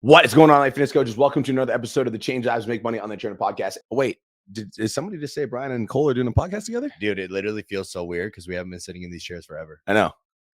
What is going on, Life Fitness Coaches? Welcome to another episode of the Change Lives Make Money on the Journey podcast. Wait, is somebody just say Brian and Cole are doing a podcast together? Dude, it literally feels so weird because we haven't been sitting in these chairs forever. I know.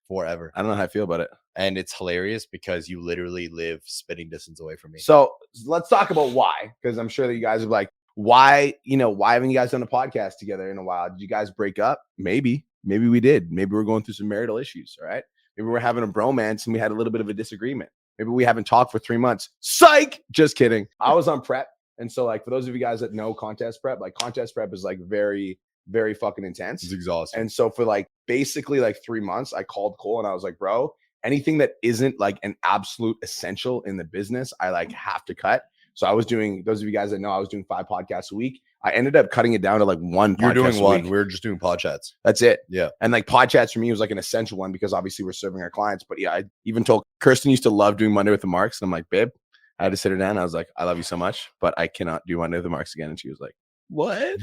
Forever. I don't know how I feel about it. And it's hilarious because you literally live spitting distance away from me. So let's talk about why, because I'm sure that you guys are like, why haven't you guys done a podcast together in a while? Did you guys break up? Maybe we did. Maybe we're going through some marital issues, all right? Maybe we're having a bromance and we had a little bit of a disagreement. Maybe we haven't talked for 3 months. Psych! Just kidding. I was on prep. And so like, for those of you guys that know contest prep, like contest prep is like very, very fucking intense. It's exhausting. And so for like basically like 3 months, I called Cole and I was like, bro, anything that isn't like an absolute essential in the business, I like have to cut. So I was doing, those of you guys that know, I was doing 5 podcasts a week. I ended up cutting it down to like one podcast. You're doing one. Week. We're just doing pod chats. That's it. Yeah. And like pod chats for me was like an essential one because obviously we're serving our clients. But yeah, I even told Kirsten used to love doing Monday with the Marks. And I'm like, babe, I had to sit her down. I was like, I love you so much, but I cannot do Monday with the Marks again. And she was like, what?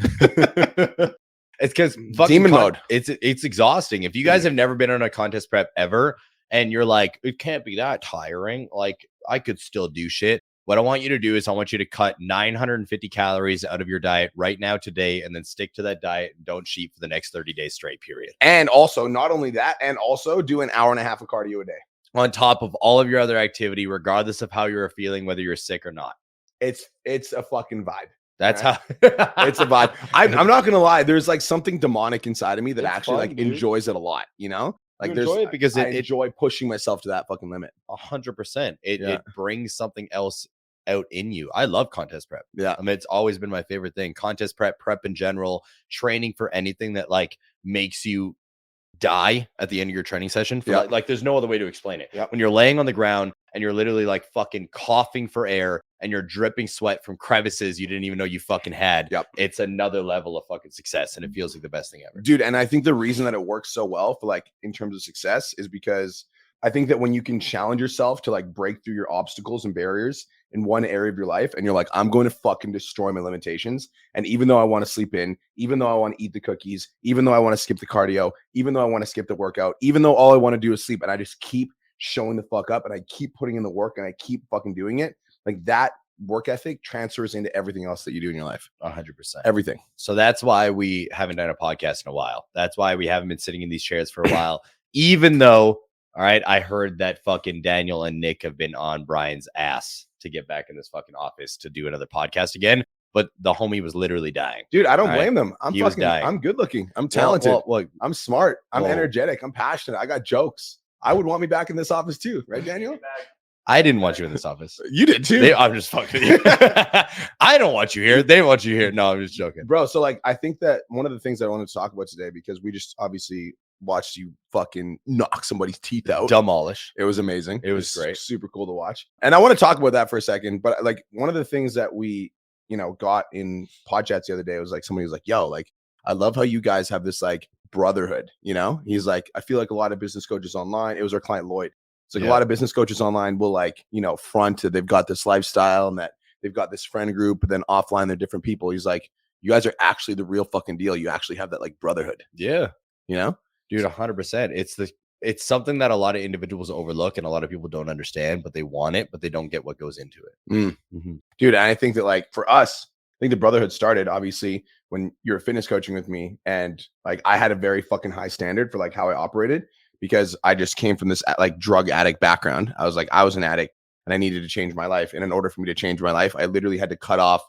It's because demon mode. It's exhausting. If you guys have never been on a contest prep ever and you're like, it can't be that tiring. Like I could still do shit. What I want you to do is I want you to cut 950 calories out of your diet right now today and then stick to that diet and don't cheat for the next 30 days straight, period. And also, not only that, and also do an hour and a half of cardio a day. On top of all of your other activity, regardless of how you're feeling, whether you're sick or not. It's a fucking vibe. That's right? how it's a vibe. I'm not gonna lie. There's like something demonic inside of me that it's actually fun, like dude. enjoys it a lot. You know, like You there's enjoy it because I it enjoy pushing myself to that fucking limit. 100%. Yeah. It brings something else out in you. I love contest prep. Yeah. I mean, it's always been my favorite thing. Contest prep in general, training for anything that like makes you die at the end of your training session. For like there's no other way to explain it. Yep. When you're laying on the ground and you're literally like fucking coughing for air and you're dripping sweat from crevices you didn't even know you fucking had. Yep. It's another level of fucking success and it feels like the best thing ever. Dude, and I think the reason that it works so well for like in terms of success is because I think that when you can challenge yourself to like break through your obstacles and barriers in one area of your life, and you're like, I'm going to fucking destroy my limitations. And even though I want to sleep in, even though I want to eat the cookies, even though I want to skip the cardio, even though I want to skip the workout, even though all I want to do is sleep, and I just keep showing the fuck up and I keep putting in the work and I keep fucking doing it, like that work ethic transfers into everything else that you do in your life. 100%. Everything. So that's why we haven't done a podcast in a while. That's why we haven't been sitting in these chairs for a while, even though, all right, I heard that fucking Daniel and Nick have been on Brian's ass to get back in this fucking office to do another podcast again. But the homie was literally dying. Dude, I don't blame them. I'm good looking. I'm talented. Well, I'm smart. I'm energetic. I'm passionate. I got jokes. I would want me back in this office too. Right, Daniel? I didn't want you in this office. You did too. I'm just fucking with you. I don't want you here. They want you here. No, I'm just joking. Bro, so like, I think that one of the things that I wanted to talk about today, because we just obviously watched you fucking knock somebody's teeth out. Demolish. It was amazing. It was great. Super cool to watch. And I want to talk about that for a second. But like one of the things that we, got in pod chats the other day was like, somebody was like, yo, like, I love how you guys have this like brotherhood, He's like, I feel like a lot of business coaches online, it was our client Lloyd. It's like a lot of business coaches online will like, front to they've got this lifestyle and that they've got this friend group, but then offline they're different people. He's like, you guys are actually the real fucking deal. You actually have that like brotherhood. Yeah. Dude, 100%. It's something that a lot of individuals overlook and a lot of people don't understand, but they want it, but they don't get what goes into it. Mm-hmm. Dude, and I think that like for us, I think the brotherhood started obviously when you're fitness coaching with me, and like I had a very fucking high standard for like how I operated because I just came from this like drug addict background. I was an addict and I needed to change my life. And in order for me to change my life, I literally had to cut off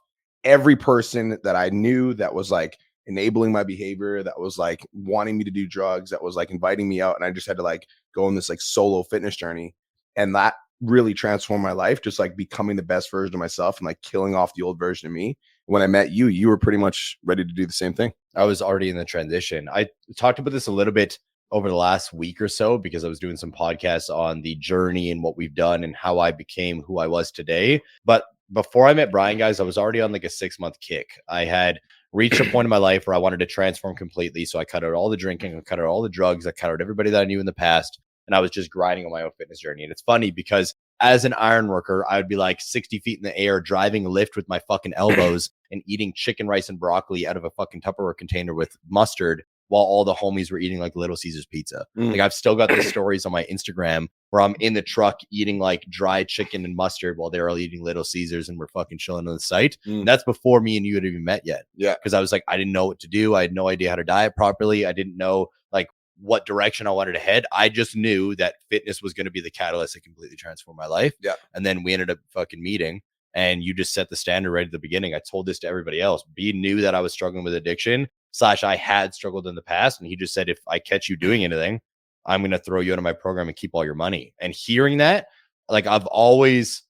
every person that I knew that was like enabling my behavior, that was like wanting me to do drugs, that was like inviting me out. And I just had to like go on this like solo fitness journey. And that really transformed my life, just like becoming the best version of myself and like killing off the old version of me. When I met you, you were pretty much ready to do the same thing. I was already in the transition. I talked about this a little bit over the last week or so because I was doing some podcasts on the journey and what we've done and how I became who I was today. But before I met Brian, guys, I was already on like a 6-month kick. I had reached a point in my life where I wanted to transform completely. So I cut out all the drinking, I cut out all the drugs, I cut out everybody that I knew in the past. And I was just grinding on my own fitness journey. And it's funny because as an iron worker, I would be like 60 feet in the air, driving a lift with my fucking elbows and eating chicken, rice, and broccoli out of a fucking Tupperware container with mustard while all the homies were eating like Little Caesars pizza. Like I've still got these stories on my Instagram where I'm in the truck eating like dry chicken and mustard while they're all eating Little Caesars and we're fucking chilling on the site. And that's before me and you had even met yet. Yeah. Because I was like, I didn't know what to do. I had no idea how to diet properly. I didn't know like what direction I wanted to head. I just knew that fitness was going to be the catalyst that completely transformed my life. Yeah. And then we ended up fucking meeting. And you just set the standard right at the beginning. I told this to everybody else. B knew that I was struggling with addiction / I had struggled in the past. And he just said, if I catch you doing anything, I'm going to throw you into my program and keep all your money. And hearing that, like I've always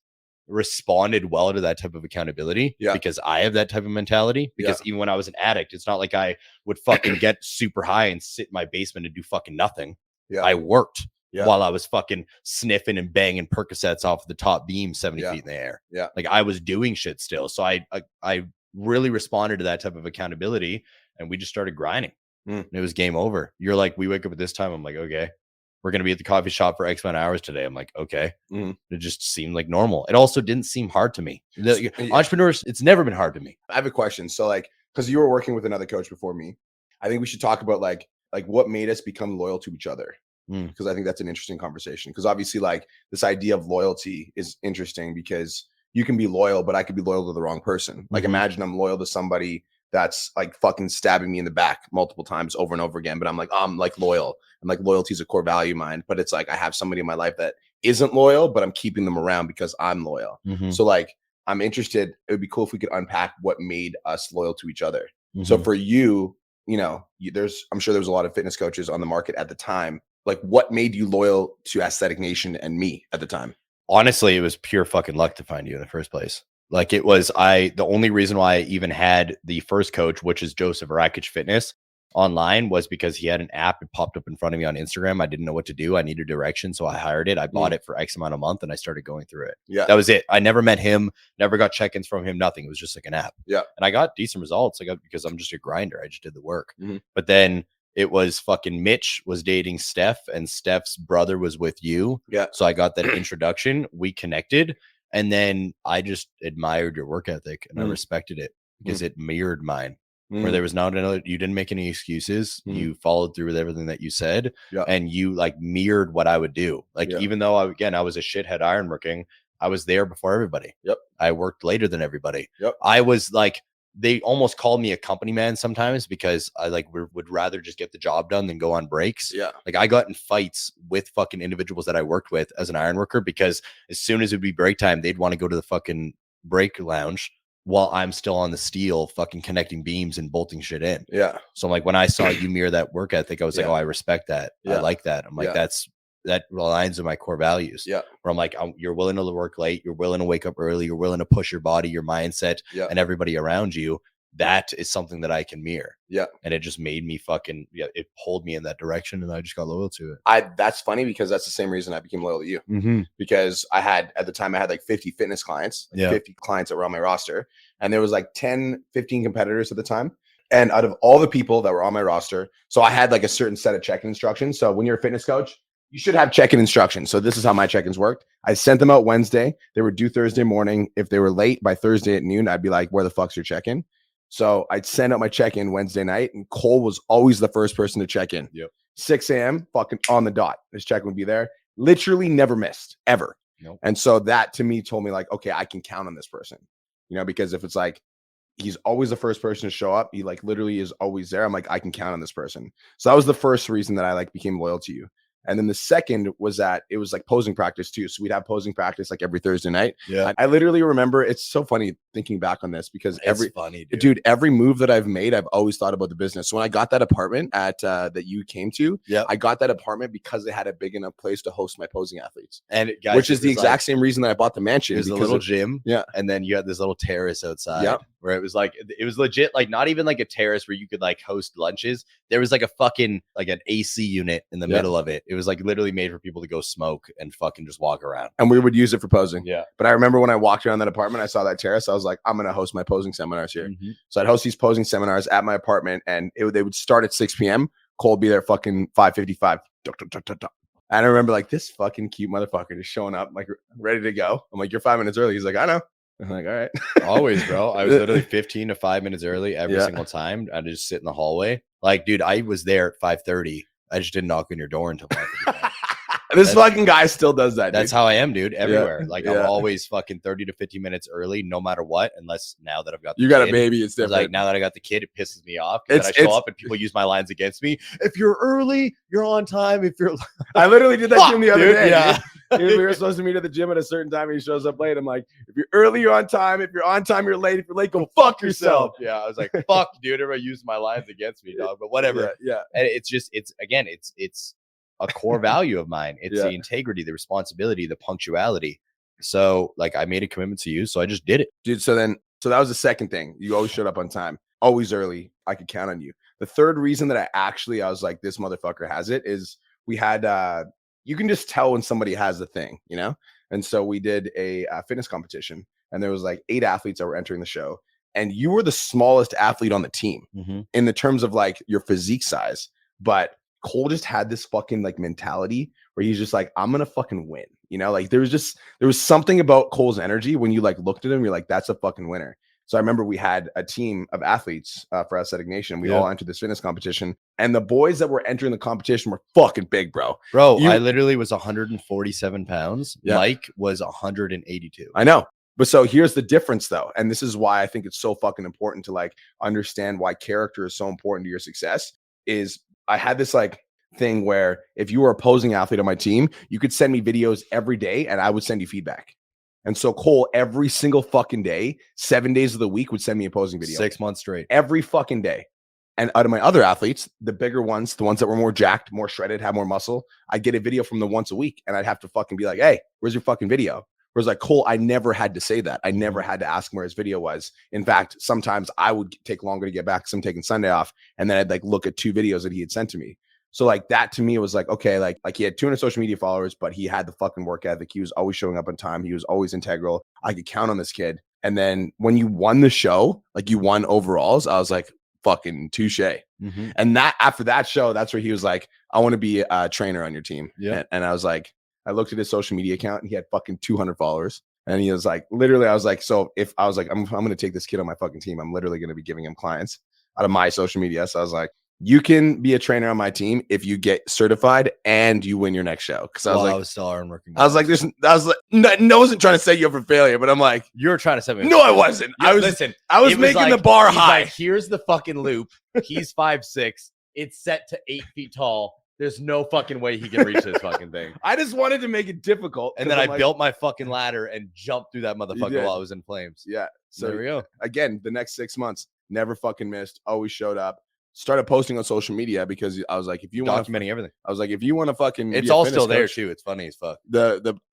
responded well to that type of accountability because I have that type of mentality. Because even when I was an addict, it's not like I would fucking get super high and sit in my basement and do fucking nothing. I worked while I was fucking sniffing and banging Percocets off the top beam 70 feet in the air. Like I was doing shit still. So I really responded to that type of accountability and we just started grinding. And it was game over. You're like, we wake up at this time. I'm like, okay, we're going to be at the coffee shop for X amount of hours today. I'm like, okay. It just seemed like normal. It also didn't seem hard to me. Entrepreneurs, it's never been hard to me. I have a question. So like, because you were working with another coach before me, I think we should talk about like what made us become loyal to each other. Because I think that's an interesting conversation. Because obviously like this idea of loyalty is interesting because you can be loyal, but I could be loyal to the wrong person. Like imagine I'm loyal to somebody that's like fucking stabbing me in the back multiple times over and over again. But I'm like, I'm like loyal. And like loyalty is a core value of mine. But it's like I have somebody in my life that isn't loyal, but I'm keeping them around because I'm loyal. So like I'm interested. It would be cool if we could unpack what made us loyal to each other. So for you, you know, I'm sure there was a lot of fitness coaches on the market at the time. Like what made you loyal to Aesthetic Nation and me at the time? Honestly, it was pure fucking luck to find you in the first place. Like it was the only reason why I even had the first coach, which is Joseph Rakic Fitness online, was because he had an app. It popped up in front of me on Instagram. I didn't know what to do. I needed direction. So I hired it. I bought it for X amount a month and I started going through it. That was it. I never met him, never got check-ins from him, nothing. It was just like an app. And I got decent results. Because I'm just a grinder. I just did the work. But then it was fucking Mitch was dating Steph and Steph's brother was with you. So I got that introduction. We connected. And then I just admired your work ethic and I respected it because it mirrored mine. Where there was not another, you didn't make any excuses. You followed through with everything that you said and you like mirrored what I would do. Like, even though I was a shithead ironworking, I was there before everybody. I worked later than everybody. I was like, they almost called me a company man sometimes because I like would rather just get the job done than go on breaks. Like I got in fights with fucking individuals that I worked with as an iron worker because as soon as it would be break time, they'd want to go to the fucking break lounge while I'm still on the steel fucking connecting beams and bolting shit in. So I'm like, when I saw you mirror that work ethic, I was like, oh, I respect that. I like that. I'm like, that aligns with my core values. Where I'm like, you're willing to work late, you're willing to wake up early, you're willing to push your body, your mindset, and everybody around you. That is something that I can mirror. And it just made me fucking, it pulled me in that direction and I just got loyal to it. That's funny because that's the same reason I became loyal to you. Because at the time I had like 50 fitness clients, 50 clients that were on my roster. And there was like 10, 15 competitors at the time. And out of all the people that were on my roster, so I had like a certain set of check-in instructions. So when you're a fitness coach, you should have check-in instructions. So this is how my check-ins worked. I sent them out Wednesday. They were due Thursday morning. If they were late by Thursday at noon, I'd be like, where the fuck's your check-in? So I'd send out my check-in Wednesday night and Cole was always the first person to check in. 6 a.m. fucking on the dot. His check-in would be there. Literally never missed, ever. And so that to me told me like, okay, I can count on this person. You know, because if it's like, he's always the first person to show up, he like literally is always there. I'm like, I can count on this person. So that was the first reason that I like became loyal to you. And then the second was that it was like posing practice too. So we'd have posing practice like every Thursday night. I literally remember, it's so funny thinking back on this because dude, every move that I've made, I've always thought about the business. So when I got that apartment at that you came to, I got that apartment because they had a big enough place to host my posing athletes. And guys, which is the exact same reason that I bought the mansion. It was a little gym. And then you had this little terrace outside where it was legit, like not even like a terrace where you could like host lunches. There was like a fucking like an AC unit in the middle of it. It was like literally made for people to go smoke and fucking just walk around. And we would use it for posing. But I remember when I walked around that apartment, I saw that terrace. I was like, I'm going to host my posing seminars here. So I'd host these posing seminars at my apartment and they would start at 6 p.m. Cole would be there fucking 5:55. And I remember like this fucking cute motherfucker just showing up like ready to go. I'm like, you're 5 minutes early. He's like, I know. I'm like, all right. Always, bro. I was literally 15 to 5 minutes early every single time. I'd just sit in the hallway. Like, dude, I was there at 5:30. I just didn't knock on your door until 5:55. And this fucking guy still does that. That's dude. how I am, dude. Everywhere. Like I'm Yeah. always fucking 30 to 50 minutes early, no matter what. Unless now that I've got You the got a kid, baby. It's 'cause, different. like now that I got the kid, it pisses me off because It's- I show it's- up and people use my lines against me. If you're early, you're on time. If you're I literally did that to him the other dude, day. yeah. We were supposed to meet at the gym at a certain time, and he shows up late. I'm like, if you're early, you're on time. If you're on time, you're late. If you're late, go fuck yourself. Yeah, I was like, fuck, dude. Everybody used my lines against me, dog. But whatever. Yeah. And it's just, it's a core value of mine. It's Yeah. the integrity, the responsibility, the punctuality. So like I made a commitment to you, so I just did it. Dude. So that was the second thing. You always showed up on time, always early. I could count on you. The third reason that I was like, this motherfucker has it is we had, you can just tell when somebody has the thing, you know? And so we did a fitness competition, and there was like 8 athletes that were entering the show. And you were the smallest athlete on the team in the terms of like your physique size. But Cole just had this fucking like mentality where he's just like, I'm going to fucking win. You know, like there was something about Cole's energy when you like looked at him, you're like, that's a fucking winner. So I remember we had a team of athletes for Athletic Nation. We all entered this fitness competition, and the boys that were entering the competition were fucking big, bro. I literally was 147 pounds. Yeah. Mike was 182. I know. But so here's the difference though. And this is why I think it's so fucking important to like understand why character is so important to your success is I had this like thing where if you were a opposing athlete on my team, you could send me videos every day and I would send you feedback. And so Cole, every single fucking day, 7 days of the week, would send me opposing video. 6 months straight. Every fucking day. And out of my other athletes, the bigger ones, the ones that were more jacked, more shredded, had more muscle, I'd get a video from them once a week. And I'd have to fucking be like, hey, where's your fucking video? Whereas like Cole, I never had to say that. I never had to ask him where his video was. In fact, sometimes I would take longer to get back because I'm taking Sunday off. And then I'd like look at 2 videos that he had sent to me. So like that to me was like, okay, like he had 200 social media followers, but he had the fucking work ethic. He was always showing up on time. He was always integral. I could count on this kid. And then when you won the show, like you won overalls, I was like, fucking touche. And that after that show, that's where he was like, I want to be a trainer on your team. Yeah. And I was like, I looked at his social media account and he had fucking 200 followers. And he was like, literally, I was like, so if I was like, I'm going to take this kid on my fucking team, I'm literally going to be giving him clients out of my social media. So I was like, you can be a trainer on my team if you get certified and you win your next show. Cause I was still working. I was like, no, I wasn't trying to set you up for failure, but I'm like, you were trying to set me. No, I wasn't. I was making like, the bar he's high. Like, here's the fucking loop. He's 5'6". It's set to 8 feet tall. There's no fucking way he can reach this fucking thing. I just wanted to make it difficult. And then I built my fucking ladder and jumped through that motherfucker while I was in flames. Yeah. So there we go. Again, the next 6 months, never fucking missed, always showed up. Started posting on social media because I was like, if you want documenting everything, I was like, if you want to fucking, it's all still there too. It's funny as fuck.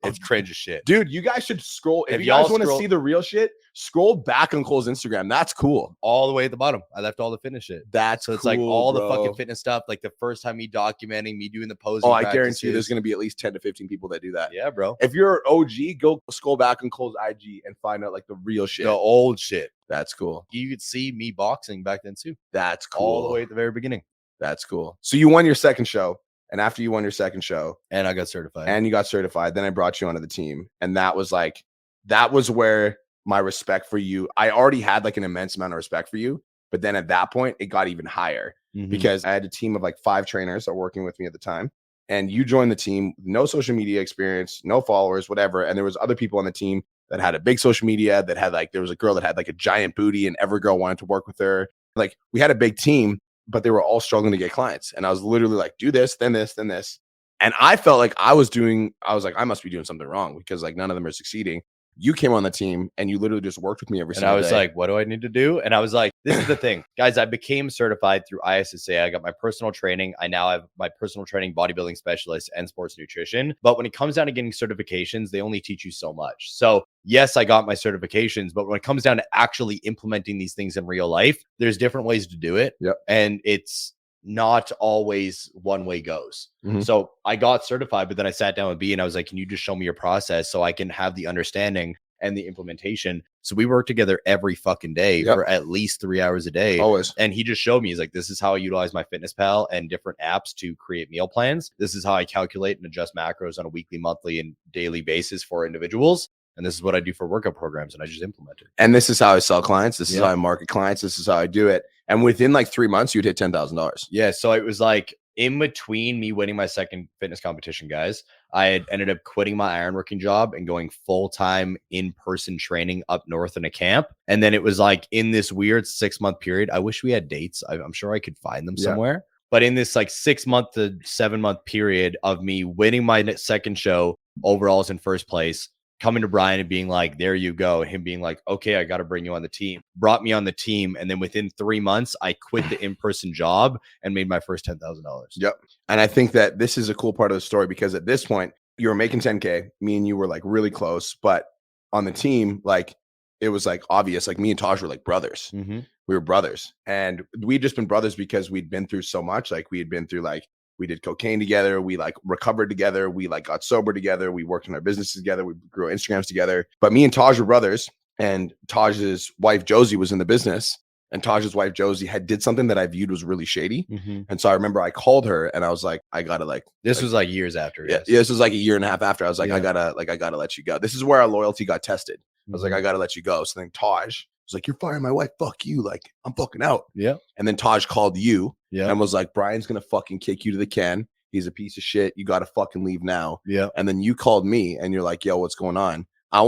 It's cringe as shit, dude. You guys should scroll if you y'all guys want to see the real shit. Scroll back on Cole's Instagram. That's cool. All the way at the bottom, I left all the fitness shit. That's so it's cool, like all bro. the fucking fitness stuff. Like the first time me documenting me doing the posing. Oh, I guarantee you, there's gonna be at least 10 to 15 people that do that. Yeah, bro. If you're an OG, go scroll back on Cole's IG and find out like the real shit, the old shit. That's cool. You could see me boxing back then too. That's cool. All the way at the very beginning. That's cool. So you won your second show, and after you won your second show, and I got certified, then I brought you onto the team, and that was where my respect for you. I already had like an immense amount of respect for you, but then at that point, it got even higher because I had a team of like 5 trainers that were working with me at the time, and you joined the team, no social media experience, no followers, whatever, and there was other people on the team that had a big social media that had like there was a girl that had like a giant booty, and every girl wanted to work with her. Like we had a big team, but they were all struggling to get clients. And I was literally like, do this, then this, then this. And I felt like I was like, I must be doing something wrong because like none of them are succeeding. You came on the team and you literally just worked with me every single day. And I was like, what do I need to do? And I was like, this is the thing. Guys, I became certified through ISSA. I got my personal training. I now have my personal training, bodybuilding specialist, and sports nutrition. But when it comes down to getting certifications, they only teach you so much. So yes, I got my certifications, but when it comes down to actually implementing these things in real life, there's different ways to do it. Yep. And it's not always one way goes. So I got certified, but then I sat down with B and I was like, can you just show me your process so I can have the understanding and the implementation? So we work together every fucking day for at least 3 hours a day. Always. And he just showed me, he's like, this is how I utilize my FitnessPal and different apps to create meal plans. This is how I calculate and adjust macros on a weekly, monthly, and daily basis for individuals. And this is what I do for workout programs. And I just implement it. And this is how I sell clients. This is how I market clients. This is how I do it. And within like 3 months, you'd hit $10,000. Yeah. So it was like in between me winning my second fitness competition, guys, I had ended up quitting my ironworking job and going full-time in-person training up north in a camp. And then it was like in this weird 6-month period. I wish we had dates. I'm sure I could find them somewhere. But in this like 6-month to 7-month period of me winning my second show, overalls in first place, coming to Brian and being like, there you go. Him being like, okay, I got to bring you on the team. Brought me on the team. And then within 3 months, I quit the in-person job and made my first $10,000. Yep. And I think that this is a cool part of the story because at this point, you were making 10K. Me and you were like really close. But on the team, like it was like obvious, like me and Taj were like brothers. Mm-hmm. We were brothers. And we'd just been brothers because we'd been through so much. Like we had been through like, we did cocaine together. We like recovered together. We like got sober together. We worked on our businesses together. We grew our Instagrams together. But me and Taj were brothers, and Taj's wife Josie was in the business, and Taj's wife Josie had did something that I viewed was really shady. Mm-hmm. And so I remember I called her and I was like, I gotta like. This was like years after. Yeah, this was like a year and a half after. I was like, I gotta let you go. This is where our loyalty got tested. I was like, I gotta let you go. So then Taj was like, you're firing my wife. Fuck you. Like I'm fucking out. Yeah. And then Taj called you. Yeah. And was like, Brian's gonna fucking kick you to the can. He's a piece of shit. You got to fucking leave now. Yeah. And then you called me and you're like, yo, what's going on? I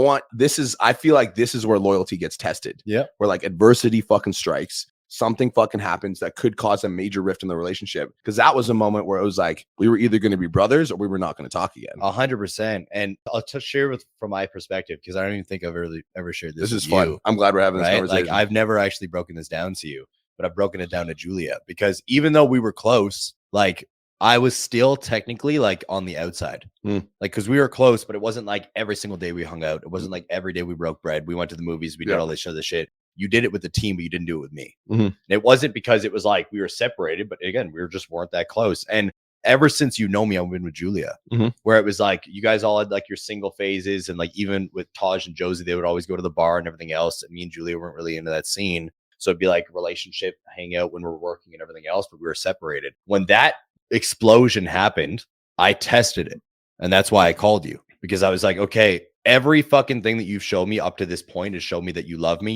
feel like this is where loyalty gets tested. Yeah. Where like adversity fucking strikes. Something fucking happens that could cause a major rift in the relationship. Because that was a moment where it was like, we were either going to be brothers or we were not going to talk again. 100%. And I'll share from my perspective, because I don't even think I've ever shared this. This is fun. I'm glad we're having this conversation. Like I've never actually broken this down to you, but I've broken it down to Julia, because even though we were close, like I was still technically like on the outside, like, because we were close, but it wasn't like every single day we hung out. It wasn't like every day we broke bread. We went to the movies. We did all this other shit. You did it with the team, but you didn't do it with me. And it wasn't because it was like we were separated, but again, we weren't that close. And ever since you know me, I've been with Julia, where it was like you guys all had like your single phases, and like even with Taj and Josie, they would always go to the bar and everything else. And me and Julia weren't really into that scene. So it'd be like relationship, hang out when we're working and everything else, but we were separated. When that explosion happened, I tested it. And that's why I called you, because I was like, okay, every fucking thing that you've shown me up to this point has shown me that you love me.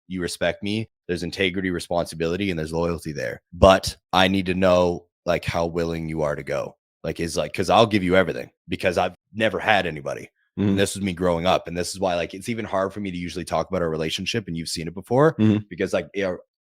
You respect me. There's integrity, responsibility, and there's loyalty there. But I need to know like how willing you are to go. Like, is like, because I'll give you everything, because I've never had anybody. And this was me growing up. And this is why like it's even hard for me to usually talk about our relationship, and you've seen it before, because like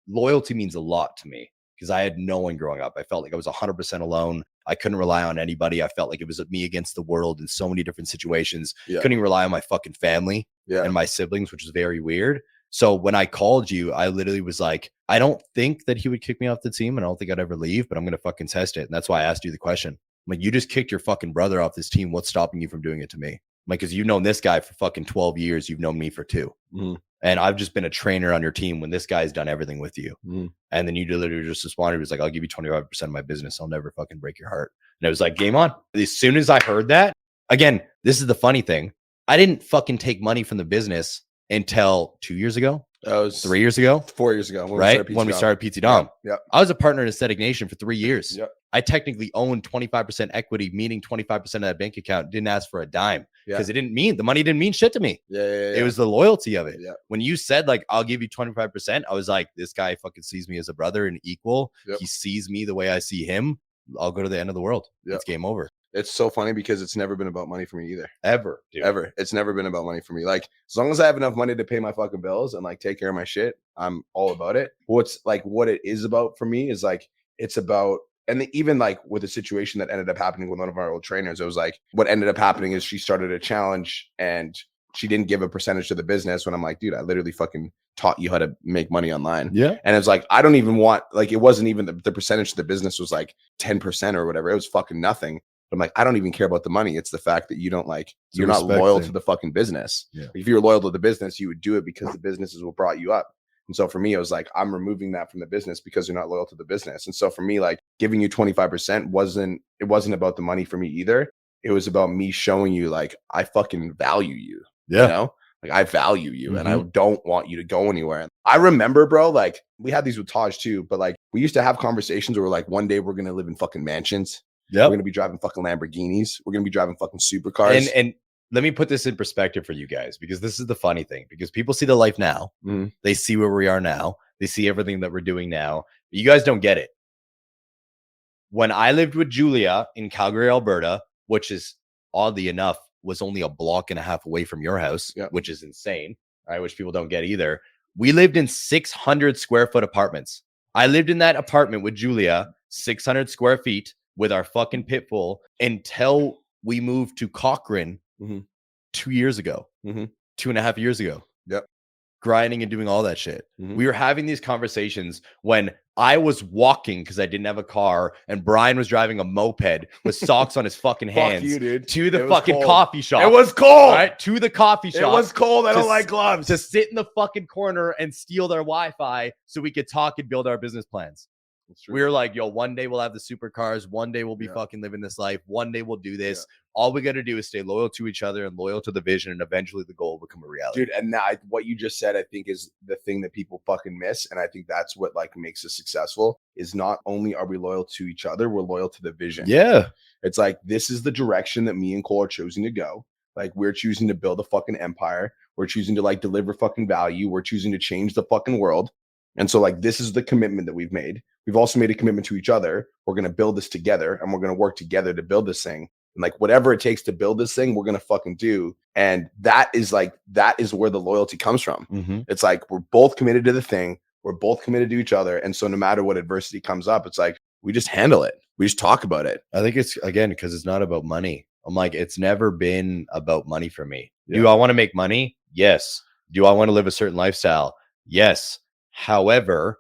loyalty means a lot to me, because I had no one growing up. I felt like I was 100% alone. I couldn't rely on anybody. I felt like it was me against the world in so many different situations. Couldn't even rely on my fucking family and my siblings, which is very weird. So when I called you, I literally was like, I don't think that he would kick me off the team, and I don't think I'd ever leave, but I'm going to fucking test it. And that's why I asked you the question. I'm like, you just kicked your fucking brother off this team. What's stopping you from doing it to me? I'm like, because you've known this guy for fucking 12 years. You've known me for 2. And I've just been a trainer on your team when this guy's done everything with you. And then you literally just responded. It was like, I'll give you 25% of my business. I'll never fucking break your heart. And it was like, game on. As soon as I heard that, again, this is the funny thing. I didn't fucking take money from the business until 2 years ago. That was 3 years ago, 4 years ago, when we started PT Dom. Yeah. I was a partner in Aesthetic Nation for 3 years. Yep. I technically owned 25% equity, meaning 25% of that bank account. Didn't ask for a dime because the money didn't mean shit to me. It was the loyalty of it. When you said like, I'll give you 25%, I was like, this guy fucking sees me as a brother and equal. He sees me the way I see him. I'll go to the end of the world. It's game over. It's so funny because it's never been about money for me either. Ever. It's never been about money for me. Like, as long as I have enough money to pay my fucking bills and like take care of my shit, I'm all about it. What it is about for me is like, it's about, and even like with the situation that ended up happening with one of our old trainers, it was like, what ended up happening is she started a challenge and she didn't give a percentage to the business, when I'm like, dude, I literally fucking taught you how to make money online. And it's like, I don't even want, like, it wasn't even the percentage to the business was like 10% or whatever. It was fucking nothing. I'm like, I don't even care about the money. It's the fact that you don't like, you're not loyal to the fucking business. If you're loyal to the business, you would do it because the business is what brought you up. And so for me, it was like, I'm removing that from the business because you're not loyal to the business. And so for me, like giving you 25% wasn't about the money for me either. It was about me showing you like, I fucking value you. You know, like I value you and I don't want you to go anywhere. I remember, bro, like we had these with Taj too, but like we used to have conversations where we're like, one day we're going to live in fucking mansions. We're going to be driving fucking Lamborghinis. We're going to be driving fucking supercars. And let me put this in perspective for you guys, because this is the funny thing, because people see the life now. They see where we are now. They see everything that we're doing now. But you guys don't get it. when I lived with Julia in Calgary, Alberta, which is oddly enough was only a block and a half away from your house, Yeah. which is insane, right? Which people don't get either. We lived in 600 square foot apartments. I lived in that apartment with Julia, 600 square feet with our fucking pit bull until we moved to Cochrane Mhm. 2 years ago, Mhm. 2.5 years ago. Yep. Grinding and doing all that shit. Mhm. We were having these conversations when I was walking because I didn't have a car and Brian was driving a moped with socks on his fucking hands Fuck you, dude. to the It was fucking cold. coffee shop. It was cold. Right? To the coffee It shop. was cold. I to don't like s- gloves. To sit in the fucking corner and steal their Wi-Fi so we could talk and build our business plans. We were like, yo, one day we'll have the supercars. One day we'll be fucking living this life. One day we'll do this. All we got to do is stay loyal to each other and loyal to the vision. And eventually the goal will become a reality. Dude, and now what you just said, I think, is the thing that people fucking miss. And I think that's what like makes us successful is not only are we loyal to each other, we're loyal to the vision. Yeah. It's like, this is the direction that me and Cole are choosing to go. Like, we're choosing to build a fucking empire. We're choosing to like deliver fucking value. We're choosing to change the fucking world. And so like, this is the commitment that we've made. We've also made a commitment to each other. We're going to build this together and we're going to work together to build this thing. And like, whatever it takes to build this thing, we're going to fucking do. And that is where the loyalty comes from. Mm-hmm. It's like, we're both committed to the thing. We're both committed to each other. And so no matter what adversity comes up, it's like, we just handle it. We just talk about it. I think it's, again, because it's not about money. I'm like, it's never been about money for me. Yeah. Do I want to make money? Yes. Do I want to live a certain lifestyle? Yes. However,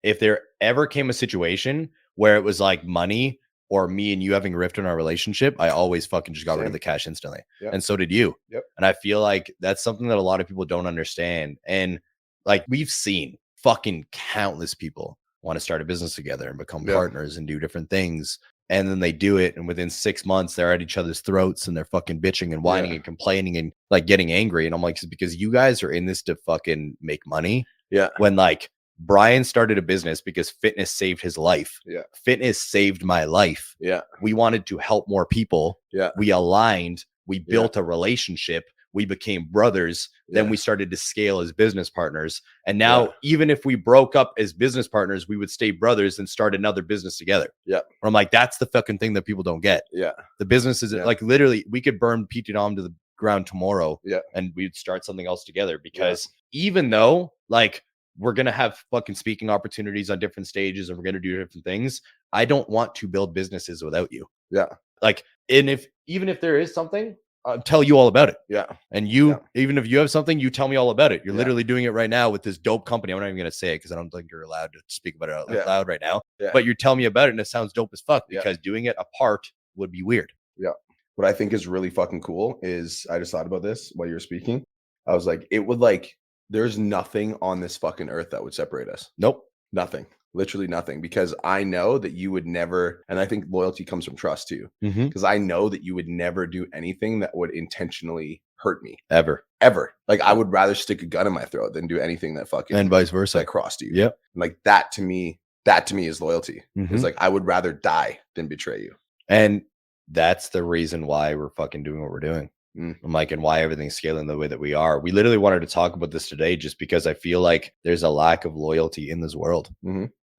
if there ever came a situation where it was like money or me and you having a rift in our relationship, I always fucking just got rid of the cash instantly. Yep. And so did you. Yep. And I feel like that's something that a lot of people don't understand. And like we've seen fucking countless people want to start a business together and become partners and do different things. And then they do it. And within 6 months, they're at each other's throats and they're fucking bitching and whining and complaining and like getting angry. And I'm like, it's because you guys are in this to fucking make money. Yeah. When like Brian started a business because fitness saved his life. Yeah. Fitness saved my life. Yeah. We wanted to help more people. Yeah. We aligned. We built a relationship. We became brothers. Then we started to scale as business partners. And now, even if we broke up as business partners, we would stay brothers and start another business together. Yeah. I'm like, that's the fucking thing that people don't get. Yeah. The business is like literally, we could burn PT Dom to the ground tomorrow. Yeah. And we'd start something else together because even though like we're going to have fucking speaking opportunities on different stages and we're going to do different things, I don't want to build businesses without you. Yeah. Like, and even if there is something, I'll tell you all about it. Yeah. And you, even if you have something, you tell me all about it. You're Yeah. literally doing it right now with this dope company. I'm not even going to say it because I don't think you're allowed to speak about it out loud right now. Yeah. But you're telling me about it and it sounds dope as fuck because doing it apart would be weird. Yeah. What I think is really fucking cool is I just thought about this while you were speaking. I was like, it would like, there's nothing on this fucking earth that would separate us. Nope. Nothing. Literally nothing. Because I know that you would never, and I think loyalty comes from trust too. Because I know that you would never do anything that would intentionally hurt me. Ever. Like I would rather stick a gun in my throat than do anything that fucking and vice versa. that crossed you. Yep. And like that to me is loyalty. It's like I would rather die than betray you. And that's the reason why we're fucking doing what we're doing. I'm like, and why everything's scaling the way that we are. We literally wanted to talk about this today just because I feel like there's a lack of loyalty in this world.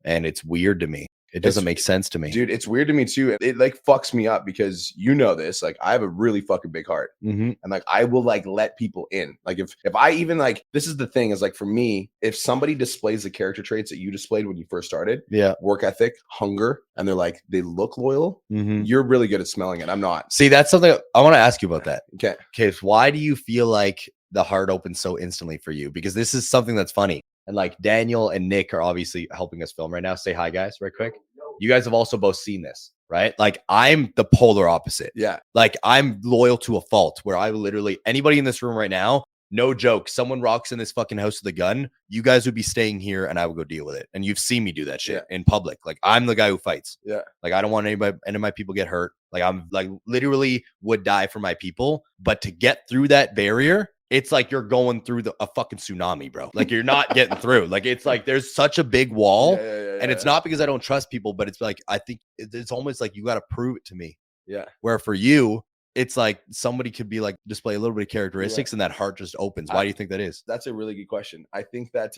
And it's weird to me. It doesn't make sense to me. Dude, it's weird to me too. It like fucks me up because you know this. Like I have a really fucking big heart. And like I will like let people in. Like if I even like, this is the thing is like for me, if somebody displays the character traits that you displayed when you first started, work ethic, hunger, and they're like, they look loyal, you're really good at smelling it. I'm not. See, that's something I want to ask you about that. Okay. Why do you feel like the heart opens so instantly for you? Because this is something that's funny. And like Daniel and Nick are obviously helping us film right now. Say hi, guys, right quick. You guys have also both seen this, right? Like I'm the polar opposite. Yeah. Like I'm loyal to a fault where I literally, anybody in this room right now, no joke, someone rocks in this fucking house with a gun, you guys would be staying here and I would go deal with it. And you've seen me do that shit in public. Like I'm the guy who fights. Yeah. Like I don't want any of my people get hurt. Like I'm like literally would die for my people. But to get through that barrier, it's like you're going through a fucking tsunami, bro. Like you're not getting through. Like it's like there's such a big wall. And it's not because I don't trust people, but it's like I think it's almost like you got to prove it to me. Yeah. Where for you, it's like somebody could be like display a little bit of characteristics and that heart just opens. Why do you think that is? That's a really good question. I think that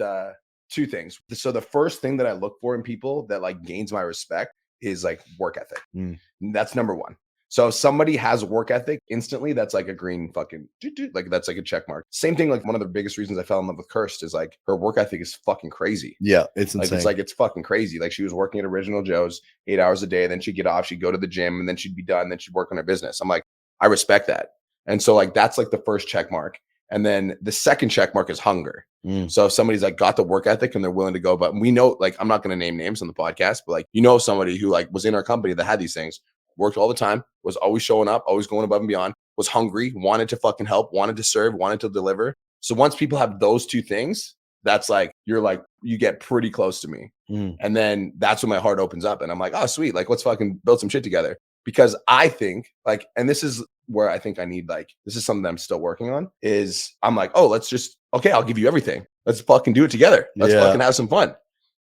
two things. So the first thing that I look for in people that like gains my respect is like work ethic. Mm. That's number one. So if somebody has work ethic instantly, that's like a green fucking like that's like a check mark. Same thing, like one of the biggest reasons I fell in love with Kirst is like her work ethic is fucking crazy. Yeah, it's Like insane. it's like it's fucking crazy. Like she was working at Original Joe's 8 hours a day, then she'd get off, she'd go to the gym, and then she'd be done, then she'd work on her business. I'm like, I respect that. And so like that's like the first check mark. And then the second check mark is hunger. So if somebody's like got the work ethic and they're willing to go, but we know, like, I'm not going to name names on the podcast, but like, you know, somebody who like was in our company that had these things, worked all the time, was always showing up, always going above and beyond, was hungry, wanted to fucking help, wanted to serve, wanted to deliver. So once people have those two things, that's like, you're like, you get pretty close to me. And then that's when my heart opens up and I'm like, oh, sweet. Like, let's fucking build some shit together. Because I think like, and this is where I think I need, like, this is something that I'm still working on, is I'm like, oh, let's just, okay, I'll give you everything. Let's fucking do it together. Let's fucking have some fun.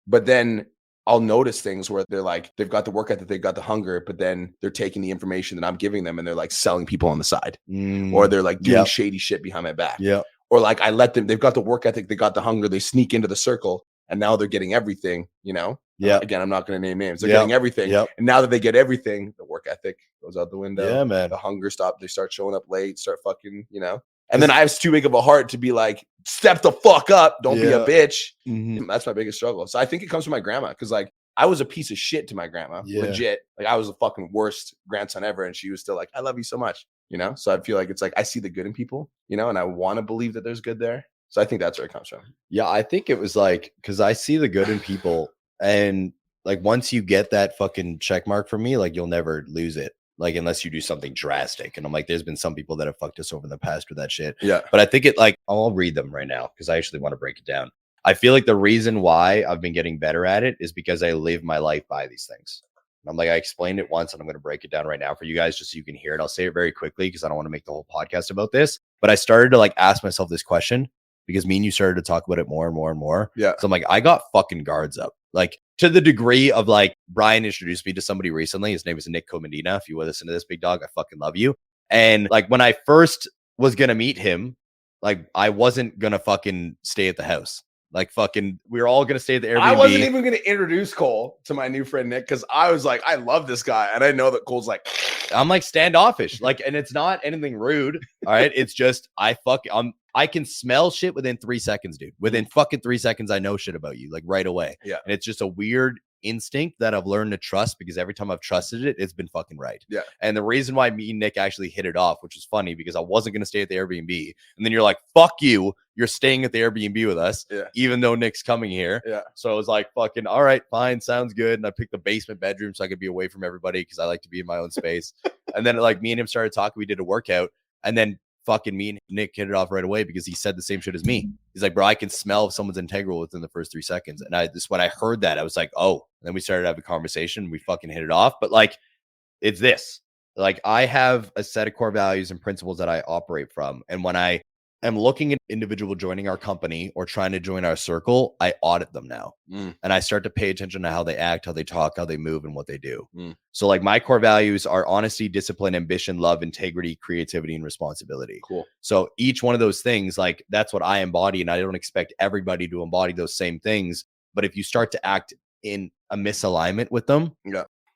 But then I'll notice things where they're like, they've got the work ethic, they've got the hunger, but then they're taking the information that I'm giving them and they're like selling people on the side, or they're like doing shady shit behind my back. Or like I let them, they've got the work ethic, they got the hunger, they sneak into the circle and now they're getting everything, you know? Again, I'm not going to name names. They're getting everything. And now that they get everything, the work ethic goes out the window. Yeah, man. The hunger stops. They start showing up late, start fucking, you know? And then I have too big of a heart to be like, step the fuck up. Don't be a bitch. That's my biggest struggle. So I think it comes from my grandma. Cause like I was a piece of shit to my grandma. Legit. Like I was the fucking worst grandson ever. And she was still like, I love you so much. You know? So I feel like it's like, I see the good in people, you know, and I want to believe that there's good there. So I think that's where it comes from. Yeah. I think it was like, cause I see the good in people, and like once you get that fucking check mark from me, like you'll never lose it. Like unless you do something drastic. And I'm like, there's been some people that have fucked us over in the past with that shit. But I think it, like, I'll read them right now because I actually want to break it down. I feel like the reason why I've been getting better at it is because I live my life by these things. And I'm like, I explained it once and I'm going to break it down right now for you guys just so you can hear it. I'll say it very quickly because I don't want to make the whole podcast about this. But I started to like ask myself this question because me and you started to talk about it more and more and more. So I'm like, I got fucking guards up. Like to the degree of like Brian introduced me to somebody recently. His name is Nick Comandina. If you would listen to this, big dog, I fucking love you. And like when I first was going to meet him, like I wasn't going to fucking stay at the house. Like fucking, we were all going to stay at the Airbnb. I wasn't even going to introduce Cole to my new friend Nick because I was like, I love this guy. And I know that Cole's like, I'm like standoffish. Like, and it's not anything rude. All right. It's just, I can smell shit within 3 seconds, dude. Within fucking 3 seconds, I know shit about you, like right away. And it's just a weird instinct that I've learned to trust because every time I've trusted it, it's been fucking right. And the reason why me and Nick actually hit it off, which was funny because I wasn't going to stay at the Airbnb. And then you're like, fuck you. You're staying at the Airbnb with us, even though Nick's coming here. So I was like, fucking, all right, fine. Sounds good. And I picked the basement bedroom so I could be away from everybody because I like to be in my own space. And then like me and him started talking. We did a workout. And then fucking me and Nick hit it off right away because he said the same shit as me. He's like, bro, I can smell if someone's integral within the first 3 seconds. And when I heard that, I was like, oh. And then we started having a conversation. We fucking hit it off. But like, it's this. Like, I have a set of core values and principles that I operate from. And when I am looking at individual joining our company or trying to join our circle, I audit them now. And I start to pay attention to how they act, how they talk, how they move, and what they do. So like my core values are honesty, discipline, ambition, love, integrity, creativity, and responsibility. So each one of those things, like that's what I embody. And I don't expect everybody to embody those same things. But if you start to act in a misalignment with them,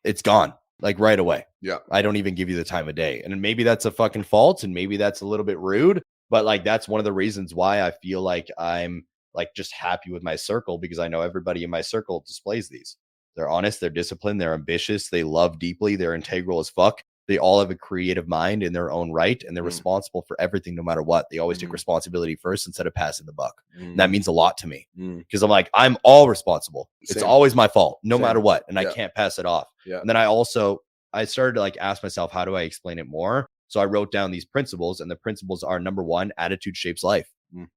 it's gone. Like right away. I don't even give you the time of day. And maybe that's a fucking fault. And maybe that's a little bit rude. But like, that's one of the reasons why I feel like I'm like just happy with my circle because I know everybody in my circle displays these. They're honest, they're disciplined, they're ambitious, they love deeply, they're integral as fuck. They all have a creative mind in their own right, and they're responsible for everything no matter what. They always take responsibility first instead of passing the buck. And that means a lot to me because I'm like, I'm all responsible. It's always my fault, no matter what. And I can't pass it off. And then I started to like ask myself, how do I explain it more? So I wrote down these principles, and the principles are: number one, attitude shapes life.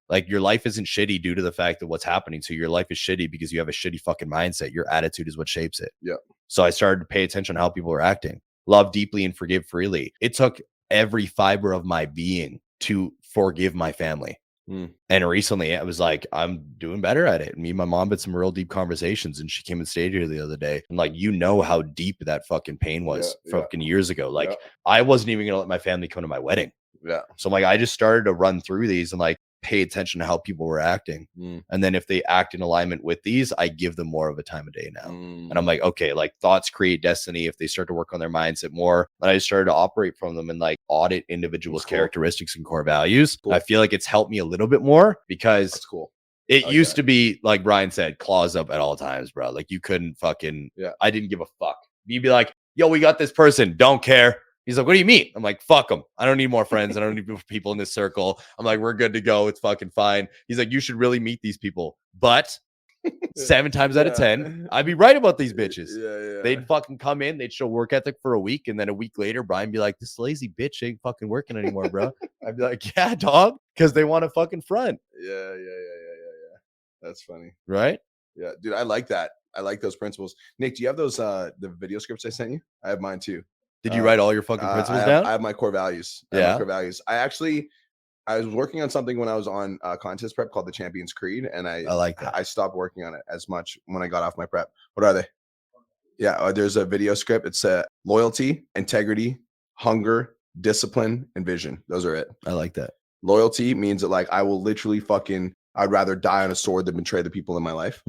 Like your life isn't shitty due to the fact of what's happening. So your life is shitty because you have a shitty fucking mindset. Your attitude is what shapes it. So I started to pay attention to how people are acting. Love deeply and forgive freely. It took every fiber of my being to forgive my family. And recently I was like, I'm doing better at it. Me and my mom had some real deep conversations, and she came and stayed here the other day. And like, you know how deep that fucking pain was fucking years ago. Like I wasn't even going to let my family come to my wedding. So I'm like, I just started to run through these, and like, pay attention to how people were acting. Mm. And then if they act in alignment with these, I give them more of a time of day now. Mm. And I'm like, okay, like thoughts create destiny. If they start to work on their mindset more, and I started to operate from them and like audit individuals' That's cool. characteristics and core values. Cool. I feel like it's helped me a little bit more because That's cool. it like used that. to be like Brian said, claws up at all times, bro. Like you couldn't fucking, Yeah. I didn't give a fuck. You'd be like, yo, we got this person, don't care. He's like, what do you mean? I'm like, fuck them. I don't need more friends. I don't need people in this circle. I'm like, we're good to go. It's fucking fine. He's like, you should really meet these people. But 7 times out of 10, I'd be right about these bitches. Yeah. They'd fucking come in, they'd show work ethic for a week, and then a week later, Brian be like, this lazy bitch ain't fucking working anymore, bro. I'd be like, yeah, dog, because they want to fucking front. Yeah. That's funny. Right? Yeah, dude, I like that. I like those principles. Nick, do you have those the video scripts I sent you? I have mine too. Did you write all your fucking principles down? I have my core values. Yeah. My core values. I was working on something when I was on contest prep called the Champions Creed, and I like that. I stopped working on it as much when I got off my prep. What are they? Yeah, there's a video script. It's loyalty, integrity, hunger, discipline, and vision. Those are it. I like that. Loyalty means that like I will literally I'd rather die on a sword than betray the people in my life.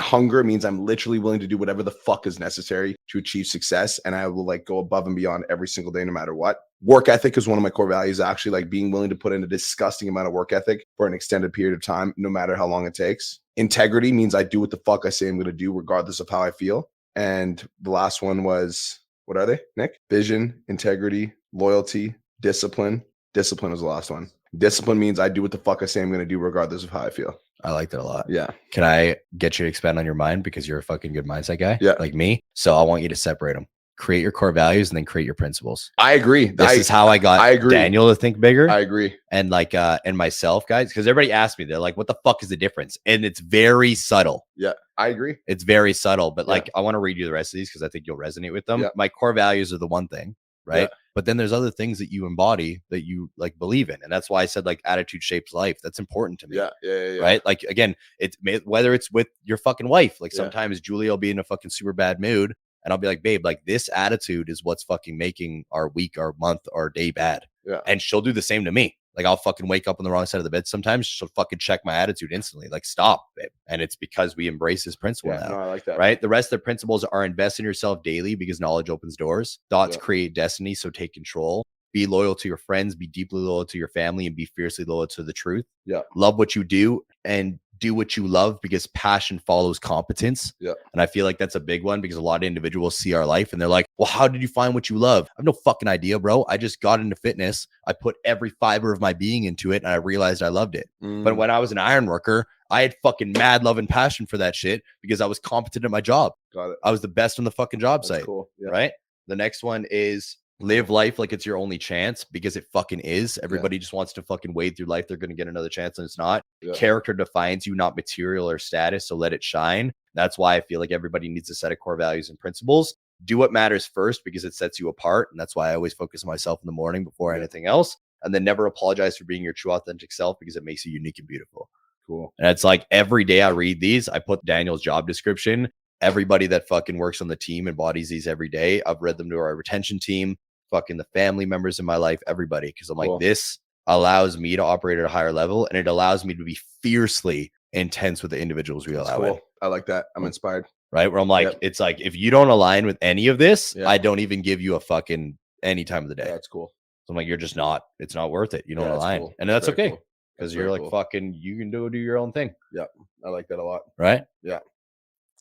Hunger means I'm literally willing to do whatever the fuck is necessary to achieve success. And I will like go above and beyond every single day, no matter what. Work ethic is one of my core values, actually, like being willing to put in a disgusting amount of work ethic for an extended period of time, no matter how long it takes. Integrity means I do what the fuck I say I'm going to do, regardless of how I feel. And the last one was, what are they, Nick? Vision, integrity, loyalty, discipline. Discipline is the last one. Discipline means I do what the fuck I say I'm going to do, regardless of how I feel. I like that a lot. Yeah. Can I get you to expand on your mind because you're a fucking good mindset guy? Yeah. Like me. So I want you to separate them. Create your core values and then create your principles. I agree. This is how I got Daniel to think bigger. I agree. And like and myself, guys, because everybody asked me, they're like, what the fuck is the difference? And it's very subtle. Yeah, I agree. It's very subtle. But like I want to read you the rest of these because I think you'll resonate with them. Yeah. My core values are the one thing, right? Yeah. But then there's other things that you embody that you like believe in. And that's why I said like attitude shapes life. That's important to me. Yeah. Right. Like again, it's whether it's with your fucking wife, like Yeah. sometimes Julia will be in a fucking super bad mood and I'll be like, babe, like this attitude is what's fucking making our week, our month, our day bad. Yeah. And she'll do the same to me. Like I'll fucking wake up on the wrong side of the bed. Sometimes she'll fucking check my attitude instantly. Like stop, babe. And it's because we embrace this principle now. No, I like that. Right. The rest of the principles are invest in yourself daily because knowledge opens doors. Thoughts create destiny. So take control. Be loyal to your friends, be deeply loyal to your family, and be fiercely loyal to the truth. Yeah. Love what you do and do what you love because passion follows competence. Yeah. And I feel like that's a big one because a lot of individuals see our life and they're like, well, how did you find what you love? I have no fucking idea, bro. I just got into fitness. I put every fiber of my being into it and I realized I loved it. But when I was an iron worker, I had fucking mad love and passion for that shit because I was competent at my job. Got it. I was the best on the fucking job site. Cool. Yeah. Right. The next one is live life like it's your only chance because it fucking is. Everybody just wants to fucking wade through life. They're going to get another chance and it's not. Yeah. Character defines you, not material or status. So let it shine. That's why I feel like everybody needs a set of core values and principles. Do what matters first because it sets you apart. And that's why I always focus on myself in the morning before anything else. And then never apologize for being your true authentic self because it makes you unique and beautiful. Cool. And it's like every day I read these, I put Daniel's job description. Everybody that fucking works on the team embodies these every day. I've read them to our retention team, fucking the family members in my life, everybody. Because I'm like, this allows me to operate at a higher level and it allows me to be fiercely intense with the individuals we allow in. I like that. I'm inspired. Right? Where I'm like, it's like, if you don't align with any of this, I don't even give you a fucking any time of the day. That's cool. So I'm like, you're just not, it's not worth it. You don't align. Cool. And that's okay. Cool. Because you're like, fucking, you can do your own thing. Yeah. I like that a lot. Right? Yeah.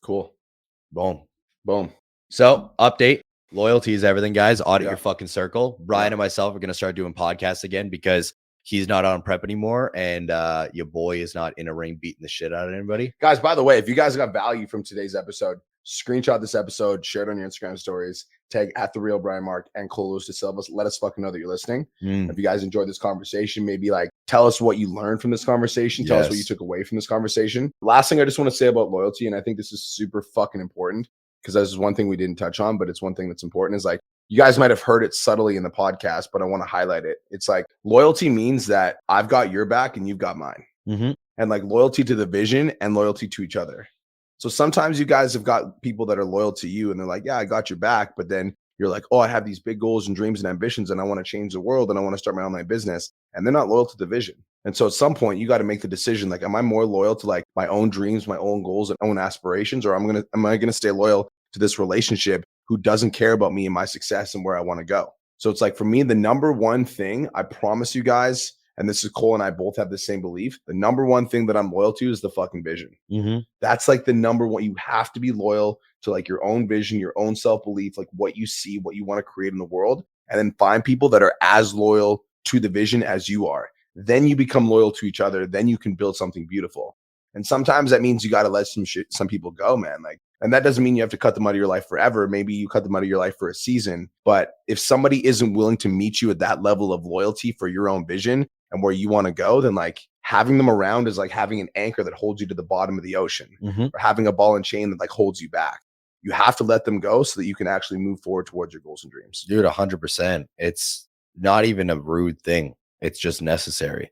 Cool. Boom. Boom. So update. Loyalty is everything, guys. Audit your fucking circle. Brian and myself are going to start doing podcasts again because he's not on prep anymore. And your boy is not in a ring beating the shit out of anybody. Guys, by the way, if you guys got value from today's episode, screenshot this episode, share it on your Instagram stories, tag at the real Brian Mark and Cole Lewis de Silva. Let us fucking know that you're listening. If you guys enjoyed this conversation, maybe like tell us what you learned from this conversation. Tell us what you took away from this conversation. Last thing I just want to say about loyalty, and I think this is super fucking important because this is one thing we didn't touch on, but it's one thing that's important is like, you guys might have heard it subtly in the podcast, but I want to highlight it. It's like loyalty means that I've got your back and you've got mine. And like loyalty to the vision and loyalty to each other. So sometimes you guys have got people that are loyal to you and they're like, yeah, I got your back. But then you're like, oh, I have these big goals and dreams and ambitions and I want to change the world and I want to start my online business. And they're not loyal to the vision. And so at some point you got to make the decision, like, am I more loyal to like my own dreams, my own goals and own aspirations, or am I going to stay loyal to this relationship who doesn't care about me and my success and where I want to go? So it's like, for me, the number one thing, I promise you guys, and this is Cole and I both have the same belief, the number one thing that I'm loyal to is the fucking vision. That's like the number one. You have to be loyal to like your own vision, your own self-belief, like what you see, what you want to create in the world, and then find people that are as loyal to the vision as you are. Then you become loyal to each other. Then you can build something beautiful. And sometimes that means you got to let some people go, man. Like, and that doesn't mean you have to cut them out of your life forever. Maybe you cut them out of your life for a season. But if somebody isn't willing to meet you at that level of loyalty for your own vision and where you want to go, then like having them around is like having an anchor that holds you to the bottom of the ocean, or having a ball and chain that like holds you back. You have to let them go so that you can actually move forward towards your goals and dreams. Dude, 100%. It's not even a rude thing. It's just necessary.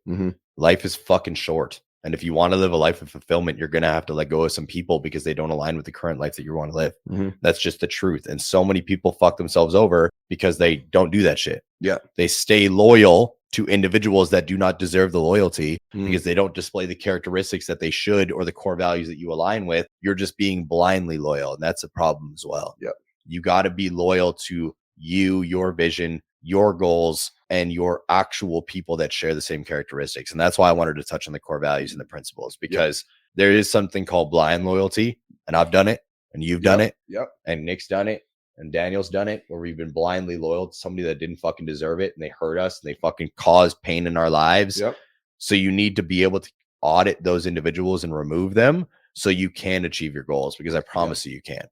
Life is fucking short. And if you want to live a life of fulfillment, you're going to have to let go of some people because they don't align with the current life that you want to live. That's just the truth. And so many people fuck themselves over because they don't do that shit. Yeah. They stay loyal to individuals that do not deserve the loyalty because they don't display the characteristics that they should or the core values that you align with. You're just being blindly loyal. And that's a problem as well. Yeah. You got to be loyal to you, your vision, your goals, and your actual people that share the same characteristics. And that's why I wanted to touch on the core values and the principles, because there is something called blind loyalty, and I've done it, and you've done it, and Nick's done it, and Daniel's done it, where we've been blindly loyal to somebody that didn't fucking deserve it, and they hurt us, and they fucking caused pain in our lives. So you need to be able to audit those individuals and remove them so you can achieve your goals, because I promise you can.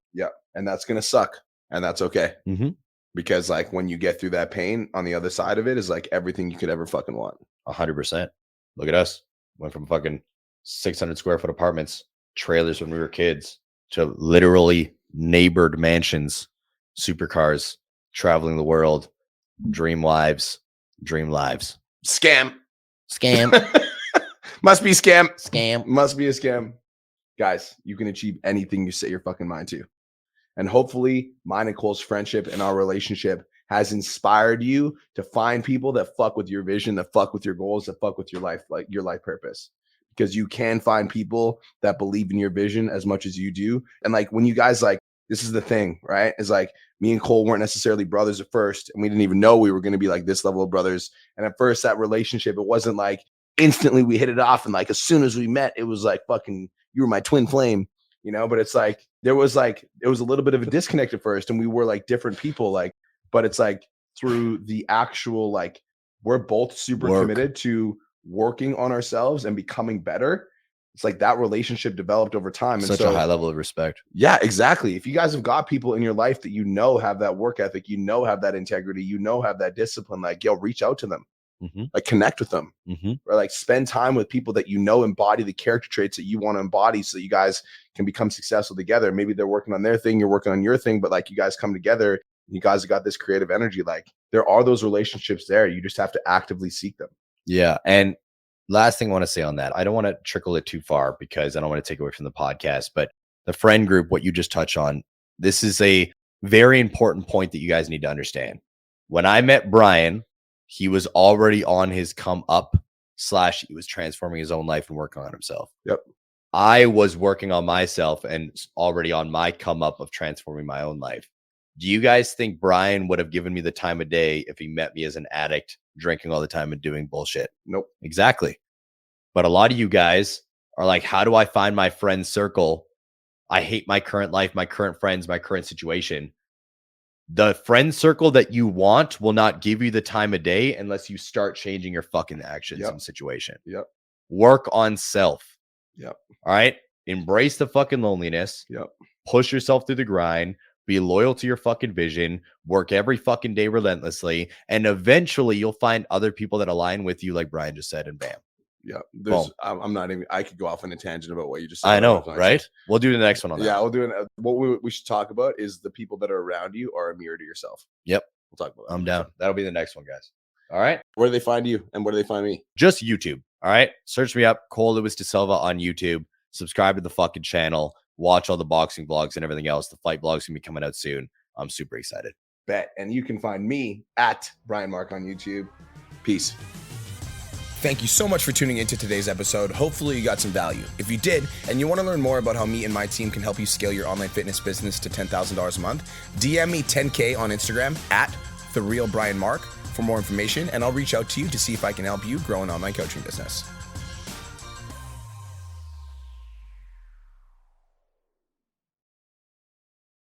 And that's going to suck. And that's okay. Because like when you get through that pain, on the other side of it is like everything you could ever fucking want. 100%. Look at us. Went from fucking 600 square foot apartments, trailers when we were kids, to literally neighbored mansions, supercars, traveling the world, dream lives. Scam. Scam. Must be scam. Scam. Must be a scam. Guys, you can achieve anything you set your fucking mind to. And hopefully mine and Cole's friendship and our relationship has inspired you to find people that fuck with your vision, that fuck with your goals, that fuck with your life, like your life purpose. Because you can find people that believe in your vision as much as you do. And like when you guys, like, this is the thing, right? Is like me and Cole weren't necessarily brothers at first, and we didn't even know we were going to be like this level of brothers. And at first that relationship, it wasn't like instantly we hit it off. And like as soon as we met, it was like fucking, you were my twin flame. You know, but it's like it was a little bit of a disconnect at first, and we were like different people, like, but it's like through the actual, like, we're both super committed to working on ourselves and becoming better. It's like that relationship developed over time. And Such a high level of respect. Yeah, exactly. If you guys have got people in your life that you know have that work ethic, you know have that integrity, you know have that discipline, like, yo, reach out to them. Like connect with them, or like spend time with people that you know embody the character traits that you want to embody, so that you guys can become successful together. Maybe they're working on their thing, you're working on your thing, but like you guys come together, you guys have got this creative energy. Like there are those relationships there. You just have to actively seek them. Yeah. And last thing I want to say on that, I don't want to trickle it too far because I don't want to take away from the podcast, but the friend group, what you just touched on, this is a very important point that you guys need to understand. When I met Brian, he was already on his come up / he was transforming his own life and working on himself. I was working on myself and already on my come up of transforming my own life. Do you guys think Brian would have given me the time of day if he met me as an addict, drinking all the time and doing bullshit? Nope. Exactly. But a lot of you guys are like, how do I find my friend circle? I hate my current life, my current friends, my current situation. The friend circle that you want will not give you the time of day unless you start changing your fucking actions and situation. Work on self. All right. Embrace the fucking loneliness. Push yourself through the grind. Be loyal to your fucking vision. Work every fucking day relentlessly. And eventually you'll find other people that align with you, like Brian just said, and bam. I'm not even, I could go off on a tangent about what you just said. I know, right? We'll do the next one on that. Yeah, we'll do it. What we should talk about is the people that are around you are a mirror to yourself. Yep. We'll talk about that. I'm down. That'll be the next one, guys. All right. Where do they find you and where do they find me? Just YouTube. All right. Search me up, Cole Lewis De Silva on YouTube. Subscribe to the fucking channel. Watch all the boxing vlogs and everything else. The fight vlogs gonna be coming out soon. I'm super excited. Bet. And you can find me at Brian Mark on YouTube. Peace. Thank you so much for tuning into today's episode. Hopefully you got some value. If you did, and you want to learn more about how me and my team can help you scale your online fitness business to $10,000 a month, DM me 10K on Instagram at TheRealBrianMark for more information, and I'll reach out to you to see if I can help you grow an online coaching business.